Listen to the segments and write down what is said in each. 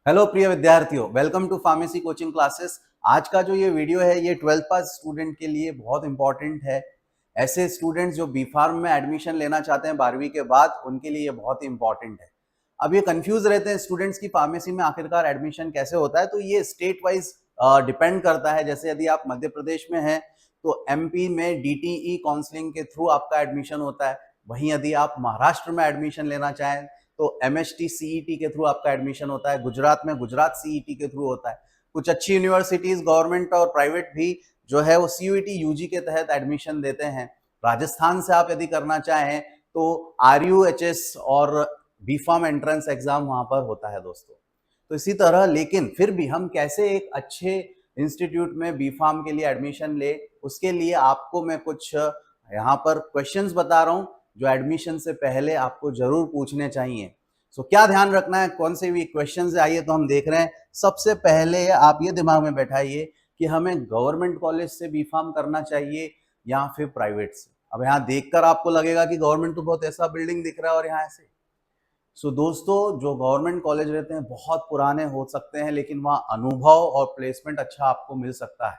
Hello प्रिय विद्यार्थियों, welcome to pharmacy coaching classes. आज का जो ये वीडियो है ये 12th पास स्टूडेंट के लिए बहुत इंपॉर्टेंट है। ऐसे स्टूडेंट्स जो बी फार्म में एडमिशन लेना चाहते हैं 12वीं के बाद, उनके लिए ये बहुत इंपॉर्टेंट है। अब ये कंफ्यूज रहते हैं स्टूडेंट्स की फार्मेसी में आखिरकार एडमिशन कैसे होता है। तो ये स्टेट वाइज डिपेंड करता है। जैसे यदि आप मध्य प्रदेश में हैं तो एमपी में डीटीई काउंसलिंग के थ्रू आपका एडमिशन होता है। वहीं यदि आप महाराष्ट्र में एडमिशन लेना चाहें तो एमएचटी सीईटी के थ्रू आपका एडमिशन होता है। गुजरात में गुजरात सीईटी के थ्रू होता है। कुछ अच्छी यूनिवर्सिटीज गवर्नमेंट और प्राइवेट भी जो है वो सीयूईटी यूजी के तहत एडमिशन देते हैं। राजस्थान से आप यदि करना चाहें तो आरयूएचएस और बीफार्म एंट्रेंस एग्जाम वहां पर होता है दोस्तों। तो इसी तरह लेकिन फिर भी हम कैसे एक अच्छे इंस्टीट्यूट में बीफार्म के लिए एडमिशन ले, उसके लिए आपको मैं कुछ यहाँ पर क्वेश्चंस बता रहा हूँ जो एडमिशन से पहले आपको जरूर पूछने चाहिए। सो क्या ध्यान रखना है, कौन से भी क्वेश्चंस है, आइए तो हम देख रहे हैं। सबसे पहले आप ये दिमाग में बैठाइए कि हमें गवर्नमेंट कॉलेज से बीफार्म करना चाहिए या फिर प्राइवेट से। अब यहाँ देखकर आपको लगेगा कि गवर्नमेंट तो बहुत ऐसा बिल्डिंग दिख रहा है और यहाँ ऐसे। सो दोस्तों, जो गवर्नमेंट कॉलेज रहते हैं बहुत पुराने हो सकते हैं, लेकिन वहाँ अनुभव और प्लेसमेंट अच्छा आपको मिल सकता है।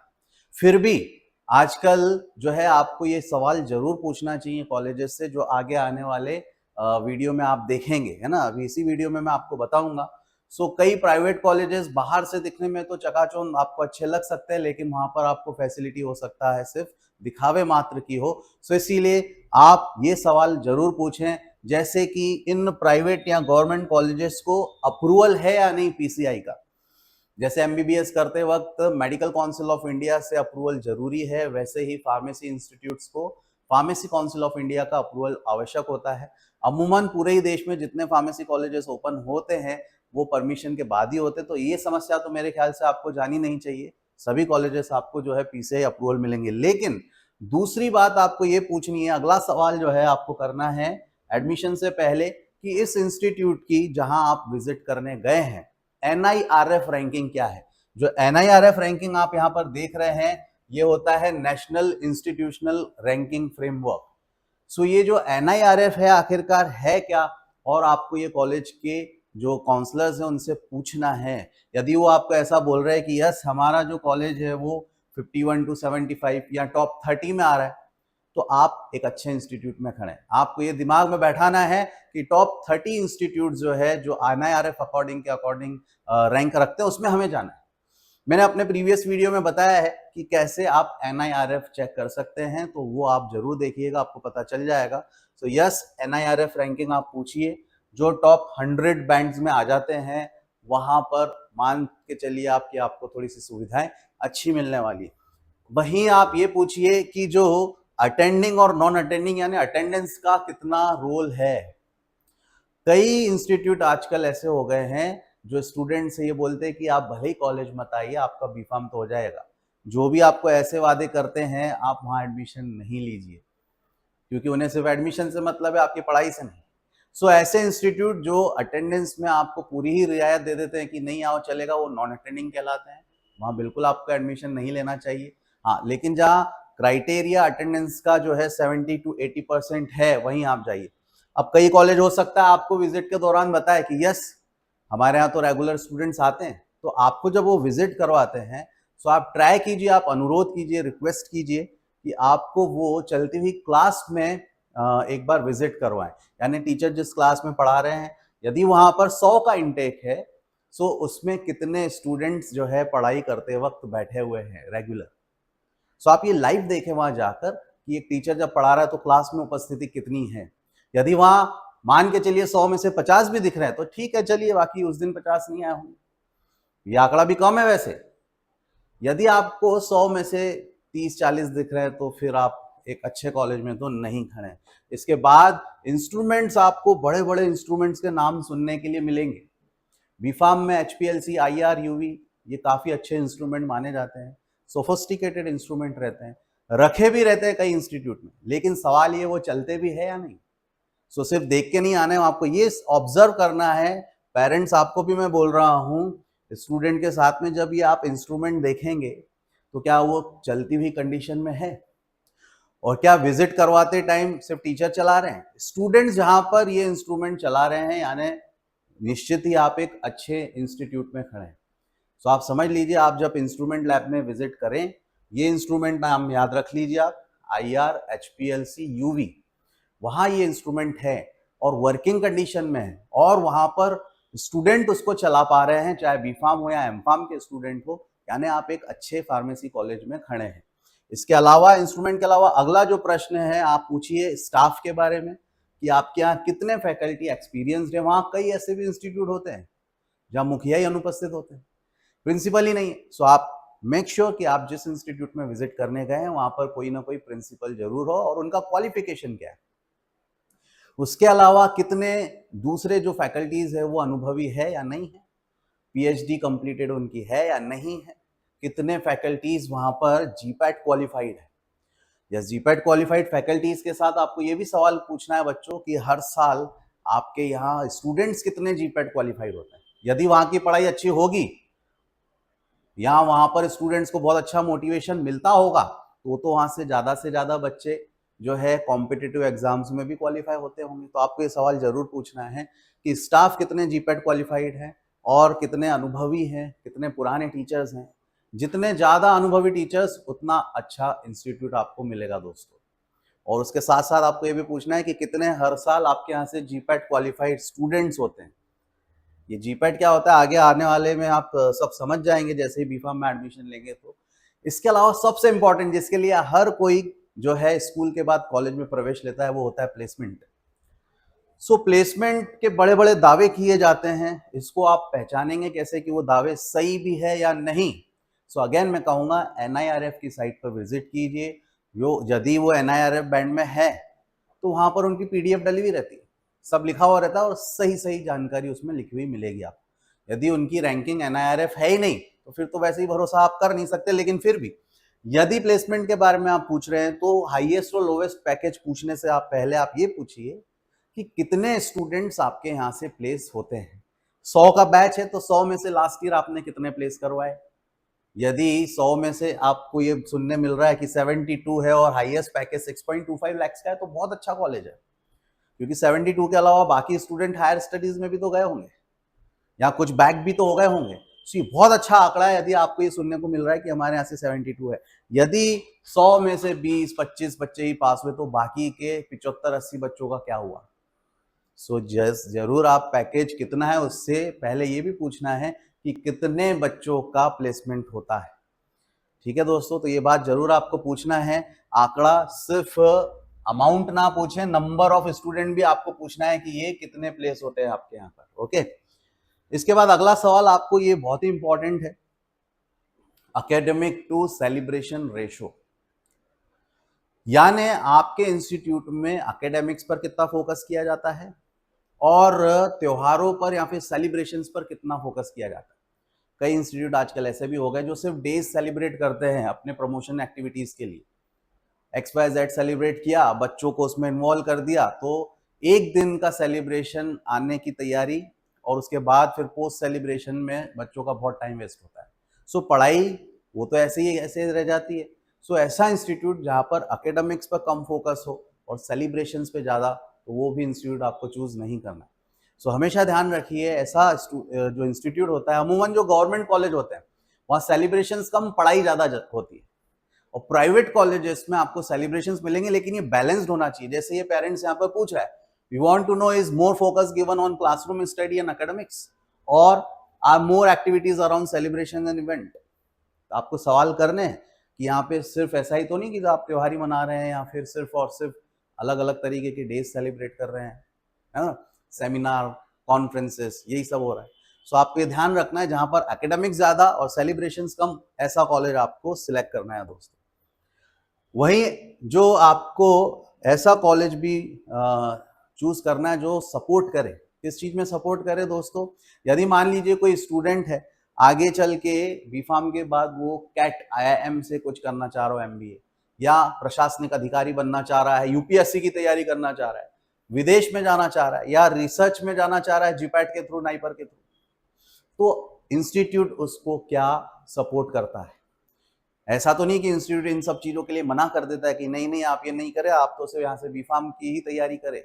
फिर भी आजकल जो है आपको ये सवाल जरूर पूछना चाहिए कॉलेजेस से, जो आगे आने वाले वीडियो में आप देखेंगे, है ना। अभी इसी वीडियो में मैं आपको बताऊंगा। सो कई प्राइवेट कॉलेजेस बाहर से दिखने में तो चकाचौंध आपको अच्छे लग सकते हैं, लेकिन वहां पर आपको फैसिलिटी हो सकता है सिर्फ दिखावे मात्र की हो। सो इसीलिए आप ये सवाल जरूर पूछें, जैसे कि इन प्राइवेट या गवर्नमेंट कॉलेजेस को अप्रूवल है या नहीं पीसीआई का। जैसे एमबीबीएस करते वक्त मेडिकल काउंसिल ऑफ इंडिया से अप्रूवल जरूरी है, वैसे ही फार्मेसी इंस्टीट्यूट्स को फार्मेसी काउंसिल ऑफ इंडिया का अप्रूवल आवश्यक होता है। अमूमन पूरे ही देश में जितने फार्मेसी कॉलेजेस ओपन होते हैं वो परमिशन के बाद ही होते हैं। तो ये समस्या तो मेरे ख्याल से आपको जानी नहीं चाहिए। सभी कॉलेजेस आपको जो है पीसीआई अप्रूवल मिलेंगे। लेकिन दूसरी बात आपको ये पूछनी है, अगला सवाल जो है आपको करना है एडमिशन से पहले, कि इस इंस्टीट्यूट की जहां आप विजिट करने गए हैं एनआईआरएफ रैंकिंग क्या है। जो एनआईआरएफ रैंकिंग आप यहां पर देख रहे हैं ये होता है नेशनल इंस्टीट्यूशनल रैंकिंग फ्रेमवर्क। सो ये जो एनआईआरएफ है आखिरकार है क्या, और आपको ये कॉलेज के जो काउंसलर्स हैं उनसे पूछना है। यदि वो आपको ऐसा बोल रहे हैं कि यस हमारा जो कॉलेज है वो 51 to 75 या टॉप 30 में आ रहा है, तो आप एक अच्छे इंस्टीट्यूट में खड़े हैं। आपको ये दिमाग में बैठाना है कि टॉप 30 इंस्टीट्यूट जो है जो एनआईआरएफ अकॉर्डिंग के अकॉर्डिंग रैंक रखते हैं उसमें हमें जाना है। मैंने अपने प्रीवियस वीडियो में बताया है कि कैसे आप एनआईआरएफ चेक कर सकते हैं, तो वो आप जरूर देखिएगा, आपको पता चल जाएगा। तो यस एनआईआरएफ रैंकिंग आप पूछिए। जो टॉप 100 बैंड्स में आ जाते हैं वहां पर मान के चलिए आपकी आपको थोड़ी सी सुविधाएं अच्छी मिलने वाली है। वहीं आप ये पूछिए कि जो अटेंडिंग और नॉन अटेंडिंग यानी अटेंडेंस का कितना रोल है। कई इंस्टीट्यूट आजकल ऐसे हो गए हैं जो स्टूडेंट से ये बोलते हैं कि आप भले ही कॉलेज मत आइए, आपका बीफार्म तो हो जाएगा। जो भी आपको ऐसे वादे करते हैं आप वहां एडमिशन नहीं लीजिए, क्योंकि उन्हें सिर्फ एडमिशन से मतलब है, आपकी पढ़ाई से नहीं। सो ऐसे इंस्टीट्यूट जो अटेंडेंस में आपको पूरी ही रियायत दे देते हैं कि नहीं आओ चलेगा, वो नॉन अटेंडिंग कहलाते हैं। वहां बिल्कुल आपको एडमिशन नहीं लेना चाहिए। हाँ, लेकिन जहाँ क्राइटेरिया अटेंडेंस का जो है 70 to 80% है वहीं आप जाइए। अब कई कॉलेज हो सकता है आपको विजिट के दौरान बताए कि यस हमारे यहाँ तो रेगुलर स्टूडेंट्स आते हैं, तो आपको जब वो विजिट करवाते हैं तो आप ट्राई कीजिए, आप अनुरोध कीजिए, रिक्वेस्ट कीजिए कि आपको वो चलती हुई क्लास में एक बार विजिट करवाएं। यानी टीचर जिस क्लास में पढ़ा रहे हैं, यदि वहां पर 100 का इंटेक है तो उसमें कितने स्टूडेंट्स जो है पढ़ाई करते वक्त बैठे हुए हैं रेगुलर। सो आप ये लाइव देखें वहां जाकर कि एक टीचर जब पढ़ा रहा है तो क्लास में उपस्थिति कितनी है। यदि वहां मान के चलिए 100 में से 50 भी दिख रहे हैं तो ठीक है, चलिए, बाकी उस दिन 50 नहीं आए होंगे। ये आंकड़ा भी कम है वैसे। यदि आपको 100 में से 30-40 दिख रहे हैं तो फिर आप एक अच्छे कॉलेज में तो नहीं खड़े हैं। इसके बाद इंस्ट्रूमेंट्स, आपको बड़े बड़े इंस्ट्रूमेंट्स के नाम सुनने के लिए मिलेंगे। बीफार्म में एचपीएलसी, आईआर, यूवी ये काफी अच्छे इंस्ट्रूमेंट माने जाते हैं। सोफिस्टिकेटेड इंस्ट्रूमेंट रहते हैं, रखे भी रहते हैं कई इंस्टीट्यूट में, लेकिन सवाल ये वो चलते भी है या नहीं। सो सिर्फ देख के नहीं आने, आपको ये ऑब्जर्व करना है। पेरेंट्स आपको भी मैं बोल रहा हूँ, स्टूडेंट के साथ में जब ये आप इंस्ट्रूमेंट देखेंगे तो क्या वो चलती हुई कंडीशन में है, और क्या विजिट करवाते टाइम सिर्फ टीचर चला रहे हैं। स्टूडेंट्स जहां पर ये इंस्ट्रूमेंट चला रहे हैं यानी निश्चित ही आप एक अच्छे इंस्टीट्यूट में खड़े हैं। तो आप समझ लीजिए, आप जब इंस्ट्रूमेंट लैब में विजिट करें, ये इंस्ट्रूमेंट नाम याद रख लीजिए आप, IR HPLC UV, वहाँ ये इंस्ट्रूमेंट है और वर्किंग कंडीशन में है, और वहाँ पर स्टूडेंट उसको चला पा रहे हैं, चाहे बीफार्म हो या एमफार्म के स्टूडेंट हो, यानी आप एक अच्छे फार्मेसी कॉलेज में खड़े हैं। इसके अलावा, इंस्ट्रूमेंट के अलावा अगला जो प्रश्न है, आप पूछिए स्टाफ के बारे में कि आपके यहाँ कितने फैकल्टी एक्सपीरियंस्ड है। वहाँ कई ऐसे भी इंस्टीट्यूट होते हैं जहाँ मुखिया ही अनुपस्थित होते हैं, प्रिंसिपल ही नहीं है। सो आप मेक श्योर कि आप जिस इंस्टीट्यूट में विजिट करने गए हैं वहां पर कोई ना कोई प्रिंसिपल जरूर हो, और उनका क्वालिफिकेशन क्या है। उसके अलावा कितने दूसरे जो फैकल्टीज है वो अनुभवी है या नहीं है, PhD कंप्लीटेड उनकी है या नहीं है, कितने फैकल्टीज वहां पर GPAT क्वालिफाइड है। यस, GPAT क्वालिफाइड फैकल्टीज के साथ आपको ये भी सवाल पूछना है बच्चों कि हर साल आपके यहाँ स्टूडेंट्स कितने GPAT क्वालिफाइड होते हैं। यदि वहां की पढ़ाई अच्छी होगी या वहां पर स्टूडेंट्स को बहुत अच्छा मोटिवेशन मिलता होगा, तो वहां से ज्यादा बच्चे जो है कॉम्पिटिटिव एग्जाम्स में भी क्वालिफाई होते होंगे। तो आपको ये सवाल जरूर पूछना है कि स्टाफ कितने GPAT क्वालिफाइड है और कितने अनुभवी हैं, कितने पुराने टीचर्स हैं। जितने ज्यादा अनुभवी टीचर्स, उतना अच्छा इंस्टीट्यूट आपको मिलेगा दोस्तों। और उसके साथ साथ आपको ये भी पूछना है कि कितने हर साल आपके यहाँ से GPAT क्वालिफाइड स्टूडेंट्स होते हैं। ये GPAT क्या होता है आगे आने वाले में आप सब समझ जाएंगे जैसे ही बीफार्म में एडमिशन लेंगे तो। इसके अलावा सबसे इंपॉर्टेंट, जिसके लिए हर कोई जो है स्कूल के बाद कॉलेज में प्रवेश लेता है, वो होता है प्लेसमेंट। सो प्लेसमेंट के बड़े बड़े दावे किए जाते हैं, इसको आप पहचानेंगे कैसे कि वो दावे सही भी है या नहीं। सो अगेन मैं कहूंगा NIRF की साइट पर विजिट कीजिए। यदि वो NIRF बैंड में है तो वहां पर उनकी PDF डली हुई रहती है, सब लिखा हुआ रहता है और सही जानकारी उसमें लिखी हुई मिलेगी आपको। यदि उनकी रैंकिंग NIRF है ही नहीं तो फिर तो वैसे ही भरोसा आप कर नहीं सकते। लेकिन फिर भी यदि प्लेसमेंट के बारे में आप पूछ रहे हैं तो हाईएस्ट और लोवेस्ट पैकेज पूछने से आप पहले आप ये पूछिए कि कितने स्टूडेंट्स आपके यहाँ से प्लेस होते हैं। 100 का बैच है तो 100 में से लास्ट ईयर आपने कितने प्लेस करवाए। यदि 100 में से आपको ये सुनने मिल रहा है कि 72 है और हाईएस्ट पैकेज 6.25 लाख का है, तो बहुत अच्छा कॉलेज है, क्योंकि 72 के अलावा बाकी स्टूडेंट हायर स्टडीज में भी तो गए होंगे या कुछ बैक भी तो हो गए होंगे। तो ये बहुत अच्छा आंकड़ा है यदि आपको ये सुनने को मिल रहा है कि हमारे यहाँ से 72 है। यदि 100 में से 20-25 बच्चे ही पास हुए तो बाकी के 75-80 बच्चों का क्या हुआ। सो जरूर आप पैकेज कितना है उससे पहले ये भी पूछना है कि कितने बच्चों का प्लेसमेंट होता है। ठीक है दोस्तों, तो ये बात जरूर आपको पूछना है। आंकड़ा सिर्फ अमाउंट ना पूछे, नंबर ऑफ स्टूडेंट भी आपको पूछना है कि ये कितने प्लेस होते हैं आपके यहाँ पर। ओके, इसके बाद अगला सवाल आपको, ये बहुत ही इंपॉर्टेंट है, एकेडमिक टू सेलिब्रेशन रेशो, यानी आपके इंस्टीट्यूट में एकेडमिक्स पर कितना फोकस किया जाता है और त्योहारों पर या फिर सेलिब्रेशंस पर कितना फोकस किया जाता है। कई इंस्टीट्यूट आजकल ऐसे भी हो गए जो सिर्फ डेज सेलिब्रेट करते हैं अपने प्रमोशन एक्टिविटीज के लिए। XYZ सेलिब्रेट किया, बच्चों को उसमें इन्वॉल्व कर दिया, तो एक दिन का सेलिब्रेशन आने की तैयारी और उसके बाद फिर पोस्ट सेलिब्रेशन में बच्चों का बहुत टाइम वेस्ट होता है। सो पढ़ाई वो तो ऐसे रह जाती है। सो ऐसा इंस्टीट्यूट जहाँ पर एकेडमिक्स पर कम फोकस हो और सेलिब्रेशंस पे ज़्यादा, तो वो भी इंस्टीट्यूट आपको चूज नहीं करना। सो हमेशा ध्यान रखिए, ऐसा जो इंस्टीट्यूट होता है, अमूमन जो गवर्नमेंट कॉलेज होते हैं वहाँ सेलिब्रेशंस कम, पढ़ाई ज़्यादा होती है। और प्राइवेट कॉलेजेस में आपको सेलिब्रेशंस मिलेंगे, लेकिन ये बैलेंस्ड होना चाहिए। जैसे ये पेरेंट्स यहाँ पर पूछ रहा है, we want to know is more focus given on classroom study and academics और are more activities around celebration and event. आपको सवाल करने हैं कि यहाँ पे सिर्फ ऐसा ही तो नहीं कि आप त्योहार ही मना रहे हैं या फिर सिर्फ और सिर्फ अलग अलग तरीके के डेज सेलिब्रेट कर रहे हैं, है ना, सेमिनार, कॉन्फ्रेंसेस, यही सब हो रहा है। सो आपको ये ध्यान रखना है, जहां पर एकेडमिक्स ज्यादा और सेलिब्रेशंस कम, ऐसा कॉलेज आपको सिलेक्ट करना है दोस्तों। वहीं जो आपको ऐसा कॉलेज भी चूज करना है जो सपोर्ट करे। किस चीज में सपोर्ट करे दोस्तों? यदि मान लीजिए कोई स्टूडेंट है, आगे चल के बीफार्म के बाद वो कैट IIM से कुछ करना चाह रहा हो, MBA, या प्रशासनिक अधिकारी बनना चाह रहा है, UPSC की तैयारी करना चाह रहा है, विदेश में जाना चाह रहा है या रिसर्च में जाना चाह रहा है GPAT के थ्रू, नाइपर के थ्रू, तो इंस्टीट्यूट उसको क्या सपोर्ट करता है। ऐसा तो नहीं कि इंस्टीट्यूट इन सब चीजों के लिए मना कर देता है कि नहीं आप ये नहीं करें, आप तो सिर्फ यहाँ से बीफार्म की ही तैयारी करें।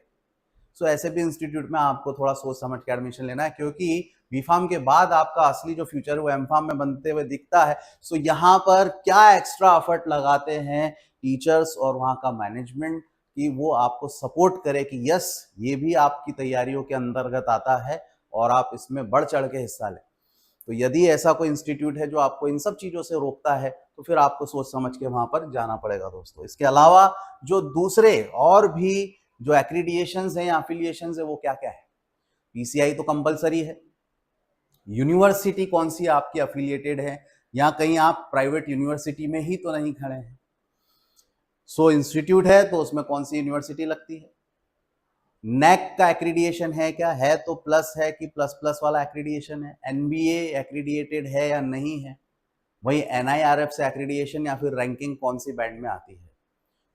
सो ऐसे भी इंस्टीट्यूट में आपको थोड़ा सोच समझ के एडमिशन लेना है, क्योंकि बीफार्म के बाद आपका असली जो फ्यूचर है वो एमफार्म में बनते हुए दिखता है। सो यहाँ पर क्या एक्स्ट्रा एफर्ट लगाते हैं टीचर्स और वहाँ का मैनेजमेंट कि वो आपको सपोर्ट करे कि यस ये भी आपकी तैयारियों के अंतर्गत आता है और आप इसमें बढ़ चढ़ के हिस्सा लें। तो यदि ऐसा कोई इंस्टीट्यूट है जो आपको इन सब चीज़ों से रोकता है तो फिर आपको सोच समझ के वहाँ पर जाना पड़ेगा दोस्तों। इसके अलावा जो दूसरे और भी जो एक्रीडिएशंस हैं या अफिलिएशंस है वो क्या क्या है। पीसीआई तो कंपलसरी है। यूनिवर्सिटी कौन सी आपकी अफिलिएटेड है, या कहीं आप प्राइवेट यूनिवर्सिटी में ही तो नहीं खड़े हैं। सो इंस्टीट्यूट है तो उसमें कौन सी यूनिवर्सिटी लगती है। नेक का एक्रीडिएशन है क्या, है तो प्लस है कि प्लस प्लस वाला एक्रीडिएशन है। एनबीए एक्रीडिएटेड है या नहीं है। वही एनआईआरएफ से एक्रीडिएशन या फिर रैंकिंग कौन सी बैंड में आती है।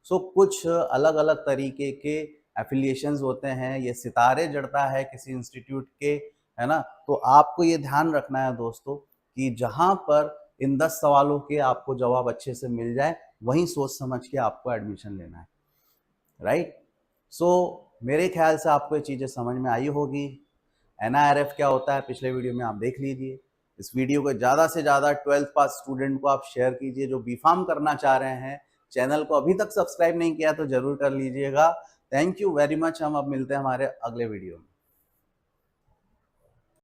सो कुछ अलग अलग तरीके के एफिलिएशंस होते हैं। ये सितारे जड़ता है किसी इंस्टीट्यूट के, है ना। तो आपको ये ध्यान रखना है दोस्तों कि जहां पर इन 10 सवालों के आपको जवाब अच्छे से मिल जाए वहीं सोच समझ के आपको एडमिशन लेना है, राइट। सो मेरे ख्याल से आपको ये चीज़ें समझ में आई होगी। एनआईआरएफ क्या होता है पिछले वीडियो में आप देख लीजिए। इस वीडियो को ज़्यादा से ज़्यादा 12th पास स्टूडेंट को आप शेयर कीजिए जो बीफार्म करना चाह रहे हैं। चैनल को अभी तक सब्सक्राइब नहीं किया तो जरूर कर लीजिएगा। Thank you very much. हम अब मिलते हैं हमारे अगले वीडियो में।